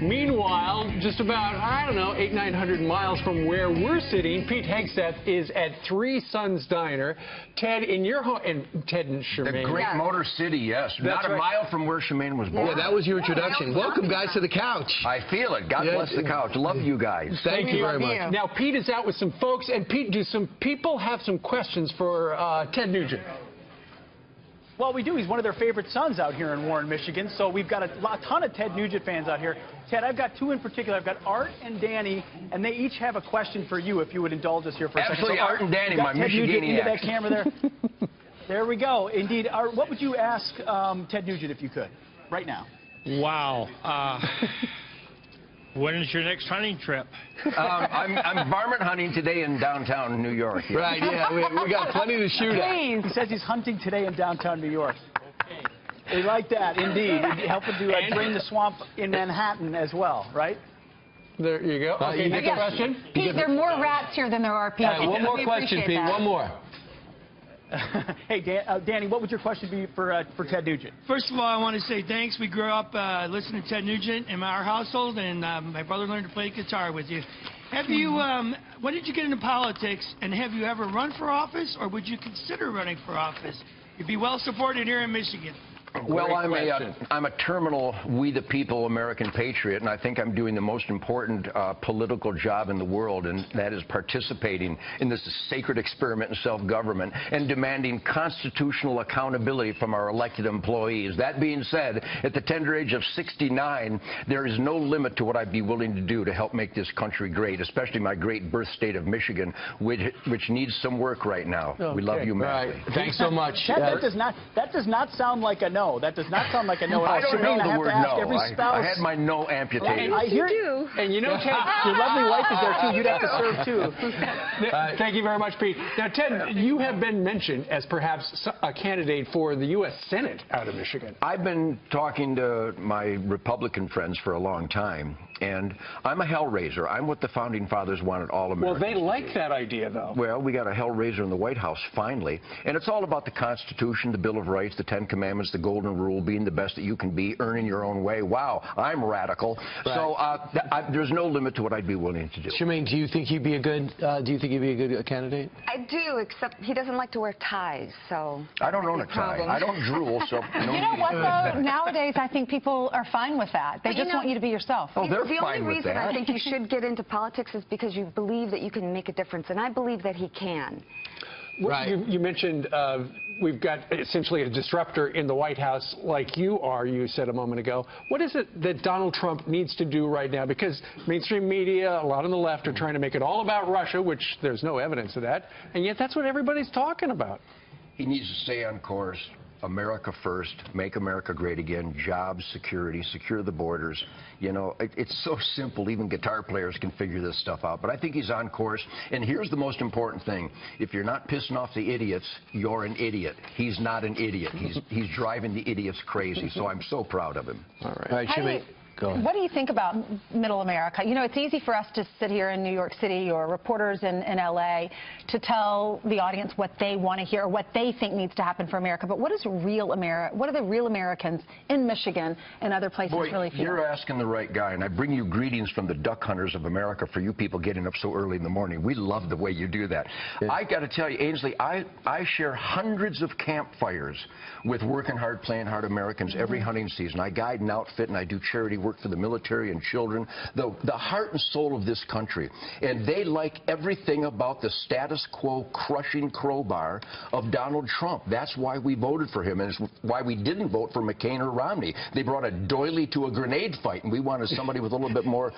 Meanwhile, just about, I don't know, 800-900 miles from where we're sitting, Pete Hegseth is at Three Sons Diner. Ted, in your home, and Ted and Charmaine. The great Motor City, yes. Not a mile from where Charmaine was born. Yeah, that was your introduction. Welcome, guys, to the couch. I feel it. God bless the couch. Love you guys. Thank you very much. Now, Pete is out with some folks, and Pete, do some people have some questions for Ted Nugent? Well, we do. He's one of their favorite sons out here in Warren, Michigan. So we've got a ton of Ted Nugent fans out here. Ted, I've got two in particular. I've got Art and Danny, and they each have a question for you, if you would indulge us here for a second. Absolutely, So, Art and Danny, my Ted Nugent into that Michiganiacs. camera there. There we go. Indeed. Art, what would you ask Ted Nugent if you could, right now? Wow. When is your next hunting trip? I'm varmint hunting today in downtown New York. Yeah. Right, yeah, we got plenty to shoot at. He says he's hunting today in downtown New York. We like that, indeed. Helping to drain the swamp in Manhattan as well, right? There you go. Okay, you next get question. Pete, there are more rats here than there are people. All right, one more question, Pete. One more. Hey, Danny, what would your question be for Ted Nugent? First of all, I want to say thanks. We grew up listening to Ted Nugent in our household, and my brother learned to play guitar with you. Have you, when did you get into politics, and have you ever run for office, or would you consider running for office? You'd be well supported here in Michigan. Well, I'm a terminal we the people American patriot, and I think I'm doing the most important political job in the world, and that is participating in this sacred experiment in self-government and demanding constitutional accountability from our elected employees. That being said, at the tender age of 69, there is no limit to what I'd be willing to do to help make this country great, especially my great birth state of Michigan, which needs some work right now. Okay. We love you, Right. madly. Thanks so much. That does not sound like a no. That does not sound like a no at all. I don't Charmaine, know the word no. I had my no Well, amputated. and I hear you. And you know, Ted, your lovely wife is there too. You'd have to serve too. Thank you very much, Pete. Now, Ted, you have been mentioned as perhaps a candidate for the U.S. Senate out of Michigan. I've been talking to my Republican friends for a long time, and I'm a hellraiser. I'm what the Founding Fathers wanted all Americans. Well, they like that idea, though. Well, we got a hellraiser in the White House, finally. And it's all about the Constitution, the Bill of Rights, the Ten Commandments, the Golden Rule, being the best that you can be, earning your own way. Wow, I'm radical. Right. So there's no limit to what I'd be willing to do. Charmaine, do you think he'd be a good? Candidate? I do, except he doesn't like to wear ties, so. I don't own a tie. I don't drool, so. No You know what, though? Nowadays, I think people are fine with that. They just want you to be yourself. Oh, they're the fine only with reason that. I think you should get into politics is because you believe that you can make a difference, and I believe that he can. Right. You mentioned we've got essentially a disruptor in the White House like you are, you said a moment ago. What is it that Donald Trump needs to do right now? Because mainstream media, a lot on the left, are trying to make it all about Russia, which there's no evidence of that, and yet that's what everybody's talking about. He needs to stay on course. America first, make America great again, jobs, security, secure the borders. You know, it's so simple. Even guitar players can figure this stuff out. But I think he's on course. And here's the most important thing. If you're not pissing off the idiots, you're an idiot. He's not an idiot. He's driving the idiots crazy. So I'm so proud of him. All right, Charmaine. Go ahead. What do you think about middle America? You know, it's easy for us to sit here in New York City or reporters in L.A. to tell the audience what they want to hear or what they think needs to happen for America. But what is real America? What are the real Americans in Michigan and other places really feel? You're asking the right guy, and I bring you greetings from the duck hunters of America for you people getting up so early in the morning. We love the way you do that. Yeah. I got to tell you, Ainsley, I share hundreds of campfires with working hard, playing hard Americans every hunting season. I guide and outfit, and I do charity work for the military and children, the heart and soul of this country. And they like everything about the status quo crushing crowbar of Donald Trump. That's why we voted for him, and it's why we didn't vote for McCain or Romney. They brought a doily to a grenade fight, and we wanted somebody with a little bit more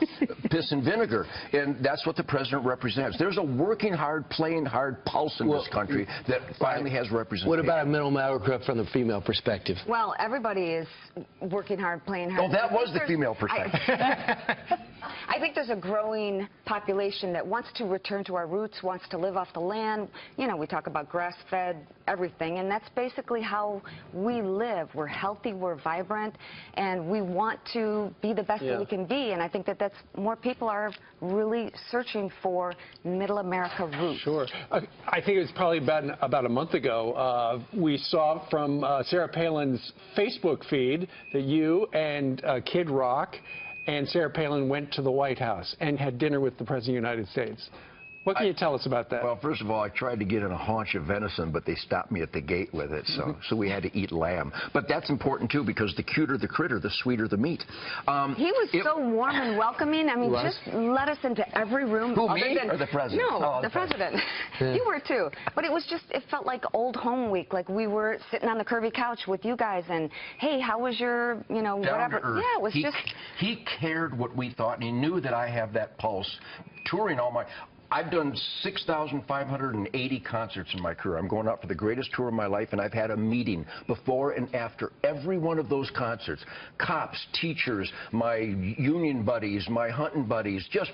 piss and vinegar. And that's what the president represents. There's a working hard, playing hard pulse in this country that finally has representation. What about a middle America from the female perspective? Well, everybody is working hard, playing hard. Oh, that was the female perspective. I think there's a growing population that wants to return to our roots, wants to live off the land. You know, we talk about grass-fed everything, and that's basically how we live. We're healthy, we're vibrant, and we want to be the best that we can be. And I think that more people are really searching for middle America roots. Sure. I think it was probably about a month ago, we saw from Sarah Palin's Facebook feed that you and Kid Rock and Sarah Palin went to the White House and had dinner with the President of the United States. What can you tell us about that? Well, first of all, I tried to get in a haunch of venison, but they stopped me at the gate with it, so we had to eat lamb. But that's important, too, because the cuter the critter, the sweeter the meat. He was so warm and welcoming. I mean, just let us into every room. Who, me or the president? No, Oh, okay. the president. You were, too. But it was just, it felt like old home week, like we were sitting on the curvy couch with you guys, and, hey, how was your, you know, Down to whatever. earth. Yeah, it was just... He cared what we thought, and he knew that I have that pulse. Touring all my... I've done 6,580 concerts in my career. I'm going out for the greatest tour of my life, and I've had a meeting before and after every one of those concerts. Cops, teachers, my union buddies, my hunting buddies, just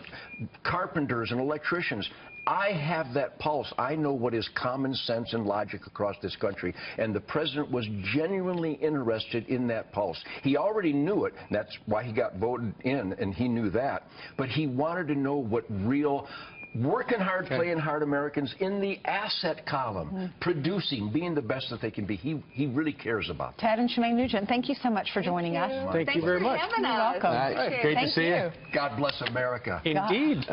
carpenters and electricians. I have that pulse. I know what is common sense and logic across this country, and the president was genuinely interested in that pulse. He already knew it. That's why he got voted in, and he knew that. But he wanted to know what real working hard, playing hard Americans in the asset column, producing, being the best that they can be. He really cares about that. Ted and Shemaine Nugent, thank you so much for joining us. Thank you very much. Thanks for having us. All right, great to see you. God bless America. Indeed.